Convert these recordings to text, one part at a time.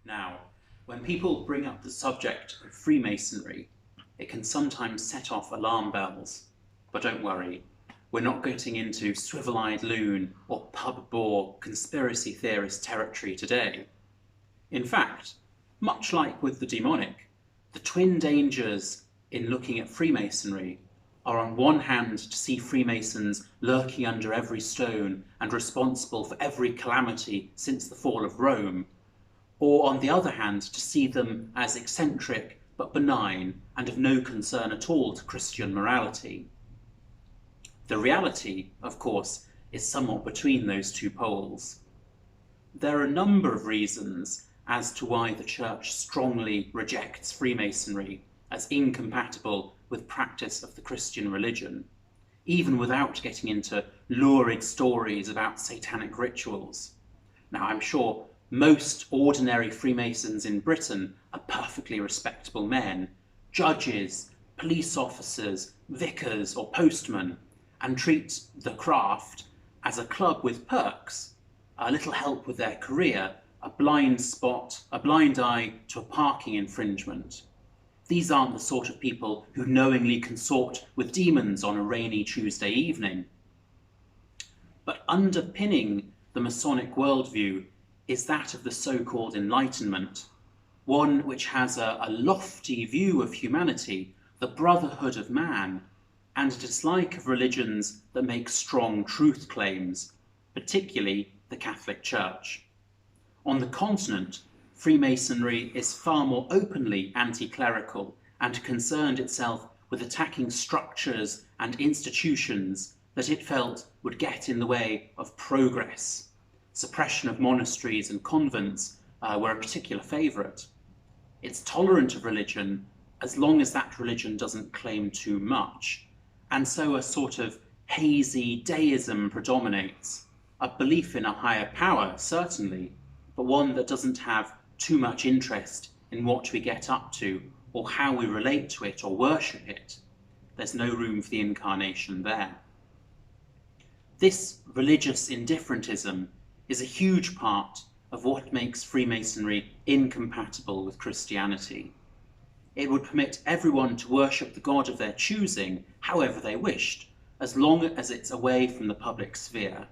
Now, when people bring up the subject of Freemasonry, it can sometimes set off alarm bells. But don't worry, we're not getting into swivel-eyed loon or pub bore conspiracy theorist territory today. In fact, much like with the demonic, the twin dangers in looking at Freemasonry are on one hand to see Freemasons lurking under every stone and responsible for every calamity since the fall of Rome, or on the other hand to see them as eccentric but benign and of no concern at all to Christian morality. The reality, of course, is somewhat between those two poles. There are a number of reasons as to why the Church strongly rejects Freemasonry as incompatible with practice of the Christian religion, even without getting into lurid stories about satanic rituals. Now, I'm sure most ordinary Freemasons in Britain are perfectly respectable men, judges, police officers, vicars or postmen, and treat the craft as a club with perks, a little help with their career, a blind eye to a parking infringement. These aren't the sort of people who knowingly consort with demons on a rainy Tuesday evening. But underpinning the Masonic worldview is that of the so-called Enlightenment, one which has a lofty view of humanity, the brotherhood of man, and a dislike of religions that make strong truth claims, particularly the Catholic Church. On the continent, Freemasonry is far more openly anti-clerical and concerned itself with attacking structures and institutions that it felt would get in the way of progress. Suppression of monasteries and convents were a particular favourite. It's tolerant of religion as long as that religion doesn't claim too much, and so a sort of hazy deism predominates, a belief in a higher power, certainly, but one that doesn't have too much interest in what we get up to or how we relate to it or worship it. There's no room for the incarnation there. This religious indifferentism is a huge part of what makes Freemasonry incompatible with Christianity. It would permit everyone to worship the God of their choosing however they wished, as long as it's away from the public sphere.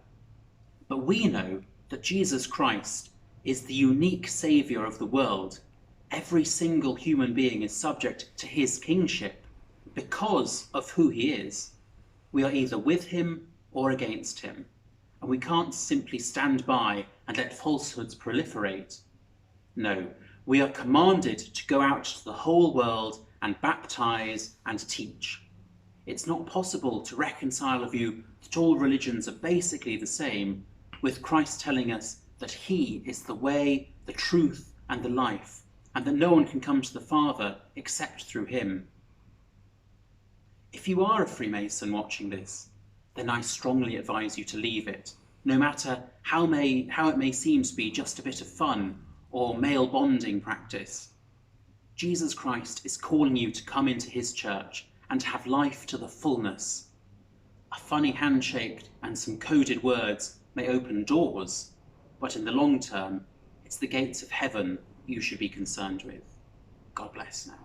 But we know that Jesus Christ is the unique saviour of the world. Every single human being is subject to his kingship because of who he is. We are either with him or against him, and we can't simply stand by and let falsehoods proliferate. No, we are commanded to go out to the whole world and baptise and teach. It's not possible to reconcile a view that all religions are basically the same with Christ telling us that he is the way, the truth and the life, and that no one can come to the Father except through him. If you are a Freemason watching this, then I strongly advise you to leave it, no matter how it may seem to be just a bit of fun or male bonding practice. Jesus Christ is calling you to come into his church and have life to the fullness. A funny handshake and some coded words may open doors, but in the long term, it's the gates of heaven you should be concerned with. God bless now.